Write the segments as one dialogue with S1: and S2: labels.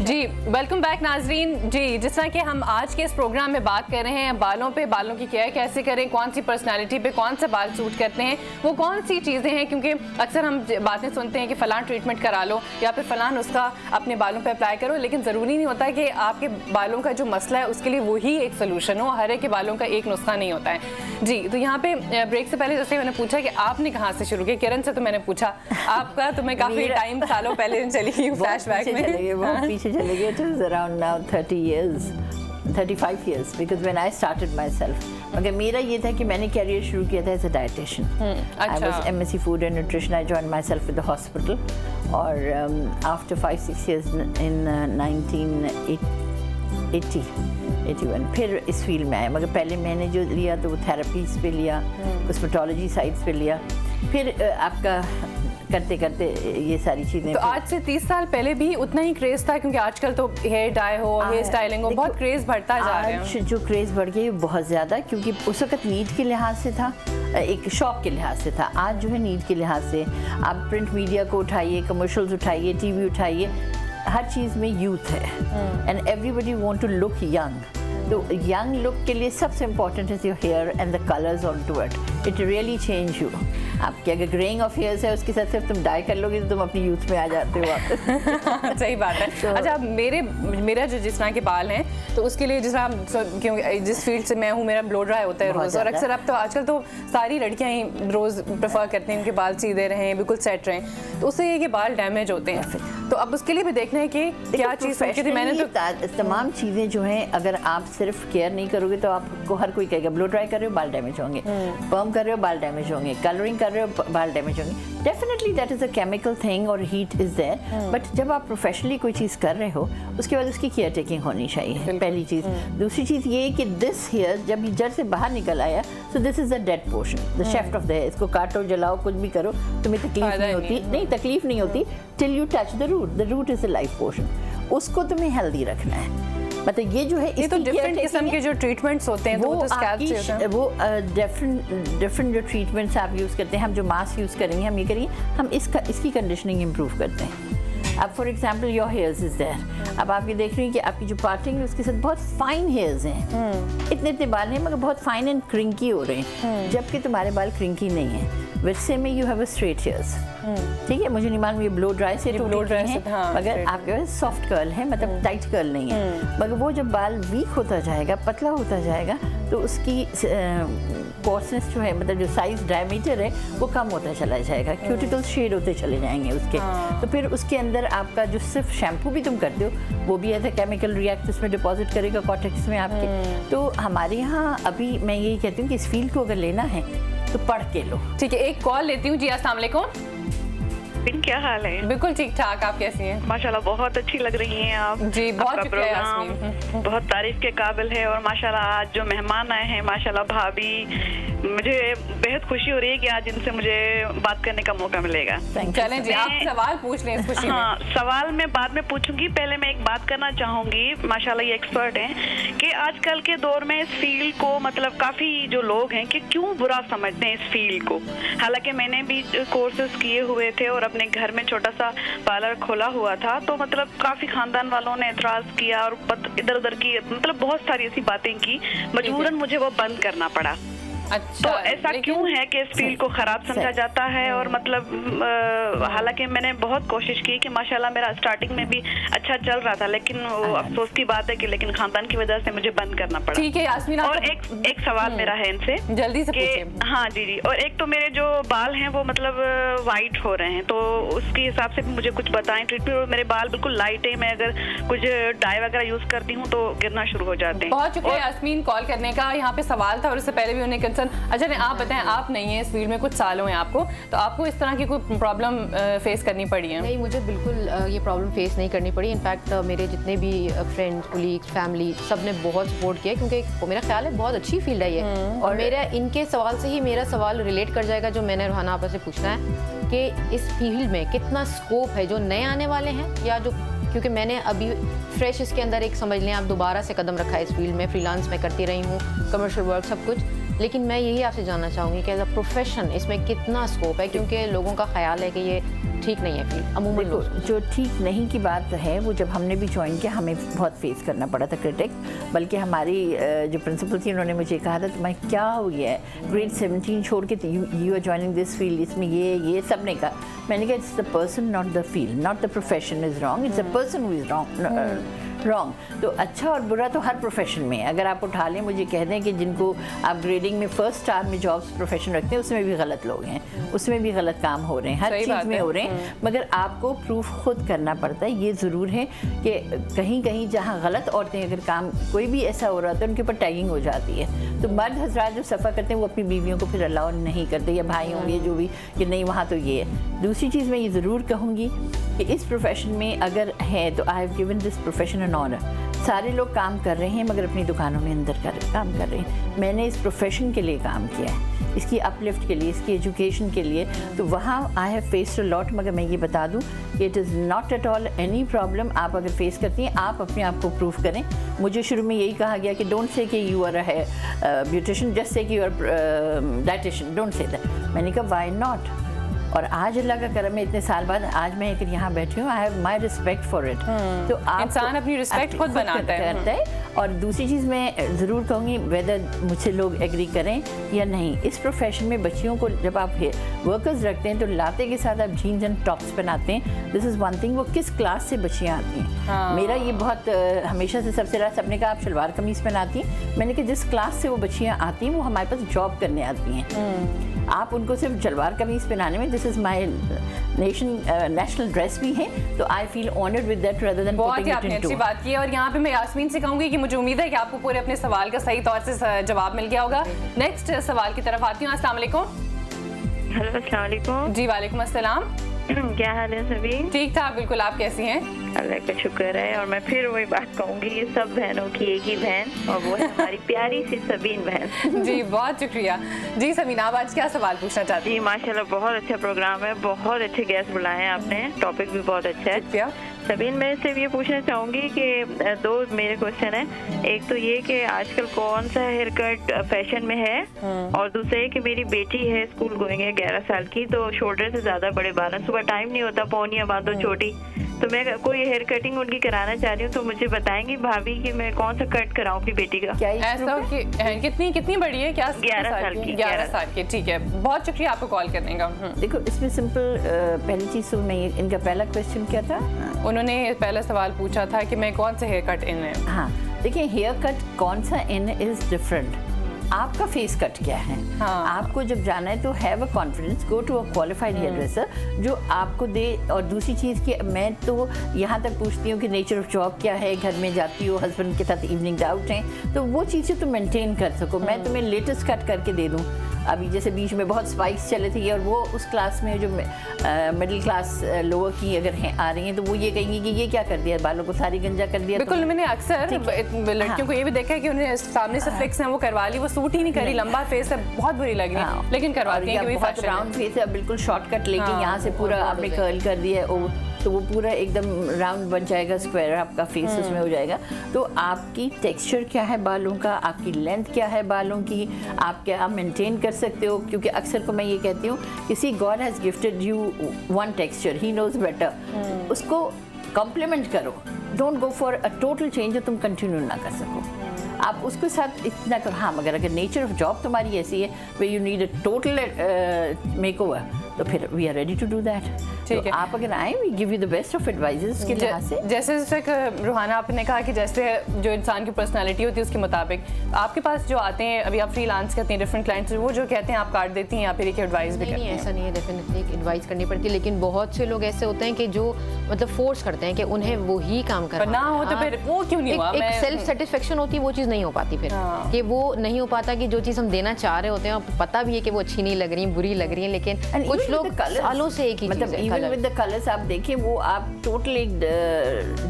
S1: जी welcome back नाजरीन। जी जिस तरह कि हम आज के इस प्रोग्राम में बात कर रहे हैं बालों पे, बालों की केयर कैसे करें, कौन सी पर्सनालिटी पे कौन से बाल सूट करते हैं, वो कौन सी चीज़ें हैं, क्योंकि अक्सर हम बातें सुनते हैं कि फ़लाँ ट्रीटमेंट करा लो या फिर फ़लाँ नुस्खा अपने बालों पे अप्लाई करो, लेकिन ज़रूरी नहीं होता कि आपके बालों का जो मसला है उसके लिए वही एक सोल्यूशन हो। हर एक के बालों का एक नुस्खा नहीं होता है। जी तो यहाँ पे ब्रेक से पहले जैसे मैंने पूछा कि आपने कहाँ से शुरू किया, किरण से तो मैंने पूछा आपका, तो मैं काफ़ी टाइम सालों पहले चली गई फ्लैशबैक में,
S2: बहुत पीछे चले गए। It was around now 30 years, 35 years because when I started myself. मगर मेरा ये था कि मैंने कैरियर शुरू किया था as a dietitian. I was MSc Food and Nutrition. I joined myself with the hospital. और after 5-6 years in 1981 फिर इस फील्ड में आया। मगर पहले मैंने जो लिया तो वो थेरेपीज पे लिया, कॉस्मेटोलॉजी साइड्स पे लिया, फिर आपका करते करते ये सारी चीज़ें।
S1: तो आज से 30 साल पहले भी उतना ही क्रेज़ था, क्योंकि आजकल तो हेयर डाई हो, हेयर स्टाइलिंग हो, बहुत क्रेज़ बढ़ता जा रहा है।
S2: आज जो क्रेज़ बढ़ गया है बहुत ज़्यादा, क्योंकि उस वक्त नीड के लिहाज से था, एक शौक के लिहाज से था। आज जो है नीड के लिहाज से आप प्रिंट मीडिया को उठाइए, कमर्शियल्स उठाइए, टीवी उठाइए, हर चीज़ में यूथ है and everybody want to look young. तो यंग लुक के लिए सबसे important is your hair and the colours on to it really change you. आपके अगर ग्रेइंग ऑफ हेयर्स है उसके साथ सिर्फ तुम डाई कर लोगे तो तुम अपनी यूथ में आ जाते हो वापस।
S1: सही बात है। तो अच्छा मेरा जो जिस तरह के बाल हैं तो उसके लिए जिस फील्ड से मैं हूँ, मेरा ब्लो ड्राई होता है रोज़, और अक्सर अब तो आजकल तो सारी लड़कियाँ ही रोज़ प्रेफर करती हैं उनके बाल सीधे रहें, बिल्कुल सेट रहें, तो उससे ये कि बाल डैमेज होते हैं। तो अब उसके लिए भी देखना है कि क्या चीज़ थी। मैंने तो
S2: तमाम चीज़ें जो हैं अगर आप सिर्फ केयर नहीं करोगे तो आपको हर कोई कहेगा ब्लो ड्राई कर रहे हो बाल डैमेज होंगे, पर्म कर रहे हो बाल डैमेज होंगे, कलरिंग कर रहे हो बाल डैमेज होंगे। Definitely that is a chemical thing और हीट इज़ देयर, बट जब आप प्रोफेशनली कोई चीज़ कर रहे हो उसके बाद उसकी केयर टेकिंग होनी चाहिए, पहली चीज़। दूसरी चीज़ ये कि दिस हेयर जब जड़ से बाहर निकल आया so this is a dead portion, the shaft of the hair. इसको काटो, जलाओ, कुछ भी करो, तुम्हें तकलीफ नहीं होती, नहीं तकलीफ नहीं होती till you touch the root is a life portion. उसको तुम्हें हेल्दी रखना है। मतलब ये जो है
S1: ये तो डिफरेंट किस्म के जो ट्रीटमेंट्स होते हैं, वो तो स्कैल्प से होते हैं,
S2: वो डिफरेंट जो ट्रीटमेंट्स आप यूज़ करते हैं। हम जो मास्क यूज़ करेंगे, हम ये करेंगे, हम इसकी कंडीशनिंग इम्प्रूव करते हैं। अब for example your hairs is there, अब आप ये देख रहे हैं कि आपकी जो पार्टिंग है उसके साथ बहुत फाइन हेयर्स हैं, इतने बाल हैं मगर बहुत फाइन एंड क्रिंकी हो रहे हैं, जबकि तुम्हारे बाल क्रिंकी नहीं है। वैसे में you have a straight hairs, ठीक है। मुझे नहीं मालूम ये ब्लो ड्राई से तो मगर आपके पास सॉफ्ट कर्ल है, मतलब टाइट कर्ल नहीं है। मगर वो जब बाल वीक होता जाएगा, पतला होता जाएगा, तो उसकी कोर्सनेस जो है, मतलब जो साइज डायमीटर है वो कम होता चला जाएगा, क्यूटिकल्स शेड होते चले जाएंगे उसके। तो फिर उसके अंदर आपका जो सिर्फ शैम्पू भी तुम करते हो वो भी ऐसा केमिकल रिएक्ट उसमें डिपॉजिट करेगा कॉर्टेक्स में आपके। तो हमारे यहाँ अभी मैं यही कहती हूँ कि इस फील्ड को अगर लेना है तो पढ़ के लो।
S1: ठीक है, एक कॉल लेती हूँ। जी अस्सलाम वालेकुम।
S3: क्या हाल है?
S1: बिल्कुल ठीक ठाक, आप कैसी हैं?
S3: माशाल्लाह बहुत अच्छी लग रही हैं आप।
S1: जी बहुत शुक्रिया
S3: प्रोग्राम बहुत तारीफ के काबिल है, और माशाल्लाह आज जो मेहमान आए हैं माशाल्लाह भाभी, मुझे बेहद खुशी हो रही है कि आज इनसे मुझे बात करने का मौका मिलेगा।
S1: चलें जी, आप सवाल पूछ लें इस खुशी में।
S3: सवाल मैं बाद में पूछूंगी, पहले मैं एक बात करना चाहूंगी। माशाल्लाह ये एक्सपर्ट हैं कि आजकल के दौर में इस फील्ड को, मतलब काफ़ी जो लोग हैं कि क्यों बुरा समझते हैं इस फील्ड को। हालांकि मैंने भी कोर्सेज किए हुए थे और अपने घर में छोटा सा पार्लर खोला हुआ था, तो मतलब काफ़ी खानदान वालों ने एतराज़ किया और इधर उधर की, मतलब बहुत सारी ऐसी बातें की, मजबूरन मुझे वो बंद करना पड़ा।
S1: अच्छा,
S3: तो ऐसा क्यों है कि इस फील्ड को खराब समझा जाता है? और मतलब हालांकि मैंने बहुत कोशिश की कि माशाल्लाह मेरा स्टार्टिंग में भी अच्छा चल रहा था, लेकिन अफसोस की बात है कि लेकिन खानदान की वजह से मुझे बंद करना पड़ा।
S1: ठीक है यास्मीन,
S3: और एक सवाल मेरा है इनसे,
S1: जल्दी से पूछिए।
S3: हाँ जी। और एक तो मेरे जो बाल हैं वो मतलब वाइट हो रहे हैं, तो उसके हिसाब से भी मुझे कुछ बताएं ट्रीटमेंट। और मेरे बाल बिल्कुल लाइट है, मैं अगर कुछ डाई वगैरह यूज करती हूँ तो गिरना शुरू हो जाते हैं।
S1: बहुत शुक्रिया यास्मीन कॉल करने का। यहाँ पे सवाल था और उससे पहले भी उन्हें अच्छा नहीं, आप बताएं, आप नहीं है इस फील्ड में, कुछ साल हुए हैं आपको, तो आपको इस तरह की कोई प्रॉब्लम फेस करनी पड़ी है?
S4: नहीं, मुझे बिल्कुल ये प्रॉब्लम फेस नहीं करनी पड़ी। इनफैक्ट मेरे जितने भी फ्रेंड्स, कोलीग्स, फैमिली, सब ने बहुत सपोर्ट किया, क्योंकि मेरा ख्याल है बहुत अच्छी फील्ड है ये। और मेरा इनके सवाल से ही मेरा सवाल रिलेट कर जाएगा जो मैंने रुहाना आपा से पूछना है कि इस फील्ड में कितना स्कोप है जो नए आने वाले हैं, या जो, क्योंकि मैंने अभी फ्रेश इसके अंदर एक समझ लें आप दोबारा से कदम रखा है इस फील्ड में, फ्रीलांस में करती रही हूँ, कमर्शियल वर्क सब कुछ, लेकिन मैं यही आपसे जानना चाहूँगी कि एज अ प्रोफेशन इसमें कितना स्कोप है, क्योंकि लोगों का ख्याल है कि ये ठीक नहीं है फील्ड अमूमन
S2: देखो,
S4: लोग।
S2: जो ठीक नहीं की बात है वो जब हमने भी ज्वाइन किया हमें बहुत फेस करना पड़ा था क्रिटिक, बल्कि हमारी जो प्रिंसिपल थी उन्होंने मुझे कहा था तुम्हें क्या हो गया है, ग्रेड 17 छोड़ के you are joining this field, इसमें ये सब ने कहा। मैंने कहा it's the person not the field, not the profession is wrong, it's the person who is wrong. तो अच्छा और बुरा तो हर प्रोफेशन में, अगर आप उठा लें मुझे कह दें कि जिनको आप ग्रेडिंग में फर्स्ट स्टार में जॉब्स प्रोफेशन रखते हैं उसमें भी गलत लोग हैं, उसमें भी गलत काम हो रहे हैं, हर
S1: सही बात
S2: चीज़ में
S1: है।
S2: हो रहे हैं, मगर आपको प्रूफ खुद करना पड़ता है। ये ज़रूर है कि कहीं कहीं जहाँ गलत औरतें अगर काम कोई भी ऐसा हो रहा था उनके ऊपर टैगिंग हो जाती है, तो मर्द हजरात जो सफ़र करते हैं वो अपनी बीवियों को फिर अलाउ नहीं करते, या भाई होंगे जो भी कि नहीं वहाँ तो ये है। दूसरी चीज़ मैं ये ज़रूर कहूँगी कि इस प्रोफेशन में अगर है तो I have given this profession an honour. सारे लोग काम कर रहे हैं मगर अपनी दुकानों में अंदर काम कर रहे हैं। मैंने इस प्रोफेशन के लिए काम किया है, इसकी अपलिफ्ट के लिए, इसकी एजुकेशन के लिए, तो वहाँ I have faced a lot. मगर मैं ये बता दूँ कि it is not at all any problem. आप अगर फेस करती हैं आप अपने आप को प्रूव करें। मुझे शुरू में यही कहा गया कि डोंट से कि you are a beautician, just say कि you are dietitian, don't say that. मैंने कहा वाई नॉट। और आज अल्लाह का करम है इतने साल बाद आज मैं अगर यहाँ बैठी हूँ, I have my respect for it. तो आप
S1: इंसान अपनी रिस्पेक्ट खुद बनाता है।
S2: और दूसरी चीज़ मैं ज़रूर कहूँगी, वेदर मुझसे लोग एग्री करें या नहीं, इस प्रोफेशन में बच्चियों को जब आप वर्कर्स रखते हैं तो लाते के साथ आप जीन्स एंड टॉप्स पहनाते हैं। This is one thing. वो किस क्लास से बच्चियाँ आती हैं, मेरा ये बहुत हमेशा से सबसे रहा। सबने कहा आप शलवार कमीज़ पहनाती हैं, मैंने कहा जिस क्लास से वो बच्चियाँ आती हैं वो हमारे पास जॉब करने आती हैं। आप उनको सिर्फ शलवार कमीज़ पहनाने में, this is my national dress भी है, तो I feel honoured with that rather than
S1: बहुत ही आपने अच्छी बात की है। और यहाँ पे मैं यास्मीन से कहूँगी कि मुझे उम्मीद है कि आपको पूरे अपने सवाल का सही तौर से जवाब मिल गया होगा। नेक्स्ट सवाल की तरफ आती हूँ। अस्सलाम वालेकुम।
S3: हेलो, अस्सलाम वालेकुम।
S1: जी वालेकुम अस्सलाम।
S3: क्या हाल है सभी?
S1: ठीक ठाक बिल्कुल, आप कैसी हैं?
S3: अल्लाह का शुक्र है। और मैं फिर वही बात कहूँगी, ये सब बहनों की एक ही बहन, और वो है हमारी प्यारी सी सबीन बहन।
S1: जी बहुत शुक्रिया। जी सबीना, आप आज क्या सवाल पूछना चाहती
S3: जी माशाल्लाह, बहुत अच्छा प्रोग्राम है, बहुत अच्छे गेस्ट बुलाए हैं आपने, टॉपिक भी बहुत अच्छा है।
S1: हैं?
S3: सबीन, मैं सिर्फ ये पूछना चाहूँगी कि दो मेरे क्वेश्चन हैं। एक तो ये कि आजकल कौन सा हेयर कट फैशन में है, और दूसरा ये कि मेरी बेटी है, स्कूल गोइंग है, 11 साल की, तो शोल्डर से ज़्यादा बड़े बाल हैं, सुबह टाइम नहीं होता, पौनियाँ बांधो छोटी, तो मैं कोई हेयर कटिंग उनकी कराना चाह रही हूँ, तो मुझे बताएंगी भाभी कि मैं कौन सा कट कराऊँ अपनी बेटी का?
S2: क्या
S1: ऐसा कि कितनी बड़ी है? क्या
S3: 11 साल की।
S1: 11 साल की, ठीक है। बहुत शुक्रिया आपको कॉल करने का।
S2: देखो इसमें सिंपल पहली चीज़ तो मैं इनका पहला क्वेश्चन क्या था?
S1: उन्होंने पहला सवाल पूछा था कि मैं कौन से हेयर कट इन है।
S2: हाँ देखिए, हेयर कट कौन सा इन इज़ डिफरेंट। आपका फेस कट क्या है?
S1: हाँ।
S2: आपको जब जाना है तो have a confidence, go to a qualified hair dresser जो आपको दे। और दूसरी चीज़ कि मैं तो यहाँ तक पूछती हूँ कि नेचर ऑफ जॉब क्या है, घर में जाती हो, हस्बैंड के साथ इवनिंग आउट हैं, तो वो चीज़ें तुम मेंटेन कर सको। मैं तुम्हें लेटेस्ट कट करके दे दूँ। अभी जैसे बीच में बहुत स्पाइक्स चले थे, और वो उस क्लास में जो मिडिल क्लास लोअर की अगर हैं आ रही हैं तो वो ये कहेंगी कि ये क्या कर दिया, बालों को सारी गंजा कर दिया।
S1: बिल्कुल, मैंने अक्सर लड़कियों को ये भी देखा है कि उन्हें सामने से फ्लिक्स हैं वो करवा ली, वो सूट ही नहीं करी, लंबा फेस है, बहुत बुरी लग रही है, लेकिन करवाती हैं कि
S2: बहुत राउंड फेस है, बिल्कुल शॉर्टकट लेके यहाँ से पूरा आपने कर्ल कर दिया है, तो वो पूरा एकदम राउंड बन जाएगा, स्क्वायर आपका फेस उसमें हो जाएगा। तो आपकी टेक्सचर क्या है बालों का, आपकी लेंथ क्या है बालों की, आप क्या मेंटेन कर सकते हो? क्योंकि अक्सर को मैं ये कहती हूँ, किसी god has gifted you one texture, he knows better, उसको कॉम्प्लीमेंट करो। Don't go for a total change जो तुम कंटिन्यू ना कर सको। आप उसके साथ इतना करो। हाँ, मगर अगर नेचर ऑफ जॉब तुम्हारी ऐसी है way you need a total makeover, तो फिर we are ready to do that.
S1: ठीक है।
S2: आप अगर आए, we give you the best of advices के लिहाज से।
S1: जैसे रूहाना आपने कहा कि जैसे जो इंसान की पर्सनालिटी होती है उसके मुताबिक आपके पास जो आते हैं, अभी आप फ्रीलांस करते हैं डिफरेंट क्लाइंट्स, वो जो कहते हैं आप काट देती हैं या फिर एक एडवाइस भी करती
S4: नहीं,
S1: हैं?
S4: ऐसा नहीं है, डेफिनेटली एडवाइस करनी पड़ती है, लेकिन बहुत से लोग ऐसे होते हैं कि जो मतलब फोर्स करते हैं कि उन्हें वो ही काम करना
S1: पर ना हो तो फिर वो क्यों नहीं हुआ?
S4: एक सेल्फ सेटिस्फेक्शन होती है, वो चीज़ नहीं हो पाती फिर, कि वो नहीं हो पाता कि जो चीज़ हम देना चाह रहे होते हैं, पता भी है कि वो अच्छी नहीं लग रही, बुरी लग रही है, लेकिन कुछ कुछ लोग सालों से एक ही
S2: मतलब
S4: चीज़ है,
S2: even
S4: colour।
S2: With the colours आप देखिए वो आप टोटली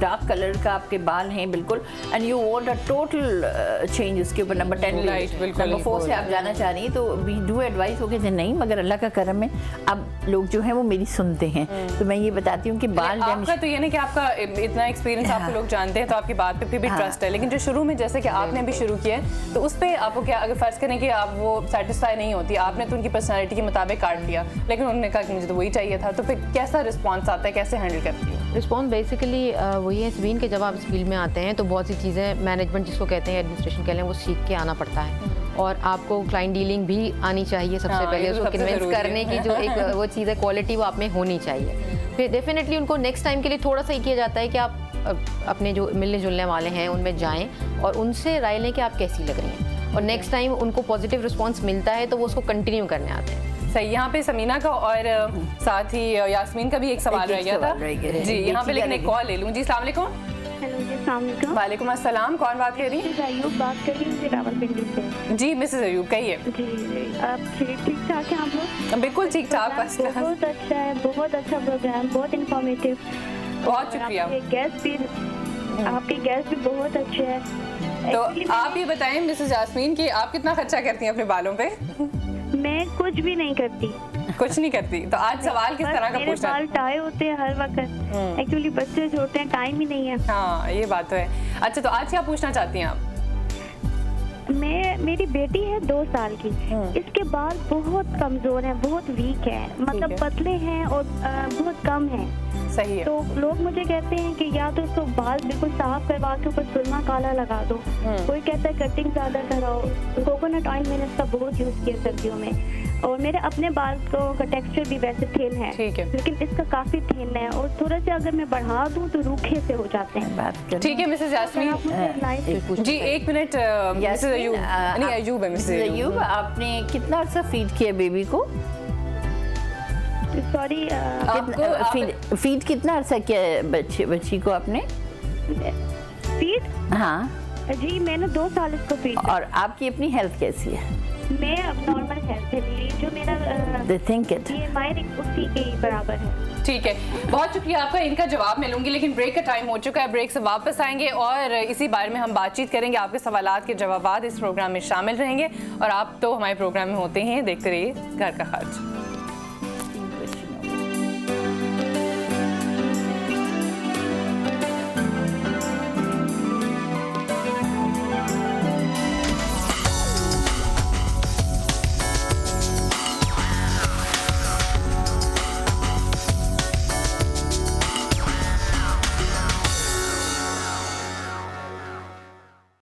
S2: डार्क कलर का आपके बाल हैं बिल्कुल and you want a total change उसके ऊपर नंबर 10
S1: Right, बिल्कुल,
S2: नंबर 4 से आप जाना चाह रही हैं तो वी डू एडवाइस हो गए नहीं मगर अल्लाह का करम है अब लोग जो हैं वो मेरी सुनते हैं तो मैं ये बताती हूँ कि बाल
S1: आपका तो ये नहीं कि आपका इतना एक्सपीरियंस आपको लोग जानते हैं तो आपकी बात पे फिर भी ट्रस्ट है, लेकिन जो शुरू में जैसे कि आपने भी शुरू किया है तो उस पे आपको क्या, अगर फर्ज करें कि आप वो सेटिस्फाई नहीं होती, आपने तो उनकी पर्सनालिटी के मुताबिक काट दिया लेकिन उन्होंने कहा कि मुझे तो वही चाहिए था, तो फिर कैसा रिस्पॉन्स आता है, कैसे हैंडल करती हो?
S4: रिस्पॉन्स बेसिकली वही है सवीन के जब आप इस फील्ड में आते हैं तो बहुत सी चीज़ें मैनेजमेंट जिसको कहते हैं एडमिनिस्ट्रेशन कह लें वो सीख के आना पड़ता है और आपको क्लाइंट डीलिंग भी आनी चाहिए सबसे
S1: हाँ,
S4: पहले
S1: ये तो
S4: उसको
S1: सबसे
S4: कन्विंस
S1: ज़रूरी है।
S4: करने की जो एक वो चीज़ है क्वालिटी वो आप में होनी चाहिए। फिर डेफिनेटली उनको नेक्स्ट टाइम के लिए थोड़ा सा ये किया जाता है कि आप अपने जो मिलने जुलने वाले हैं उनमें जाएं और उनसे राय लें कि आप कैसी लग रही हैं और नेक्स्ट टाइम उनको पॉजिटिव रिस्पॉन्स मिलता है तो वो उसको कंटिन्यू करने आते हैं।
S1: सही, यहाँ पे समीना का और साथ ही यास्मीन का भी एक सवाल रह गया था जी, यहाँ पे लेकिन एक कॉल ले लूँ जी। अस्सलाम वालेकुम।
S5: हेलो जी, अस्सलाम वालेकुम।
S1: वालेकुम अस्सलाम, कौन बात कर रही है?
S5: मिसेस अयूब बात कर रही हूँ रावलपिंडी से।
S1: जी मिसेस अयूब कहिए।
S5: जी आप ठीक ठाक हैं आप लोग?
S1: बिल्कुल ठीक ठाक, फर्स्ट क्लास।
S5: बहुत अच्छा है, बहुत अच्छा प्रोग्राम, बहुत इंफॉर्मेटिव।
S1: बहुत शुक्रिया।
S5: आपके गेस्ट भी बहुत अच्छे हैं।
S1: तो
S5: Actually,
S1: आप ये बताएं मिसेस यास्मीन कि आप कितना खर्चा करती हैं अपने बालों पे?
S5: मैं कुछ भी नहीं करती।
S1: कुछ नहीं करती, तो आज सवाल किस
S5: बस
S1: तरह का
S5: मेरे
S1: पूछना है?
S5: बाल टाए होते हैं हर वक्त। एक्चुअली बच्चे छोटे हैं, टाइम ही नहीं है।
S1: हाँ ये बात तो है। अच्छा तो आज क्या पूछना चाहती हैं आप?
S5: मेरी बेटी है 2 साल की। इसके बाल बहुत कमजोर हैं, बहुत वीक है, मतलब
S1: है।
S5: पतले हैं और बहुत कम हैं।
S1: सही है।
S5: तो लोग मुझे कहते हैं कि या तो उसको बाल बिल्कुल साफ करवा के ऊपर सुरमा काला लगा दो, कोई कहता है कटिंग ज्यादा कराओ। कोकोनट ऑयल मैंने इसका बहुत यूज किया सर्दियों में और मेरे अपने बाल का टेक्सचर भी वैसे थिन है,
S1: ठीक है।
S5: लेकिन इसका काफी थिन है और थोड़ा सा अगर मैं बढ़ा दूं तो रूखे से हो जाते हैं।
S2: बात कर
S1: ठीक है मिसेस
S5: आप
S1: यास्मीन
S5: मुझे advice
S1: जी, एक मिनट मिसेस अयूब, नहीं अयूब है मिसेस
S2: अयूब आपने कितना अर्सा फीड किया बेबी को?
S5: सॉरी,
S1: आपको
S2: फीड कितना अर्सा किया बच्ची को आपने?
S5: फीड
S2: हाँ,
S5: जी मैंने 2 साल इसको फीड।
S2: और आपकी अपनी हेल्थ कैसी है?
S5: मैं अब नॉर्मल हेल्थ है मेरी, जो मेरा
S2: They think it.
S5: BMI उसी के ही बराबर है।
S1: ठीक है, बहुत शुक्रिया आपका। इनका जवाब मैं लूंगी लेकिन ब्रेक का टाइम हो चुका है, ब्रेक से वापस आएंगे और इसी बारे में हम बातचीत करेंगे। आपके सवालात के जवाबात इस प्रोग्राम में शामिल रहेंगे और आप तो हमारे प्रोग्राम में होते हैं, देखते रहिए घर का खर्च।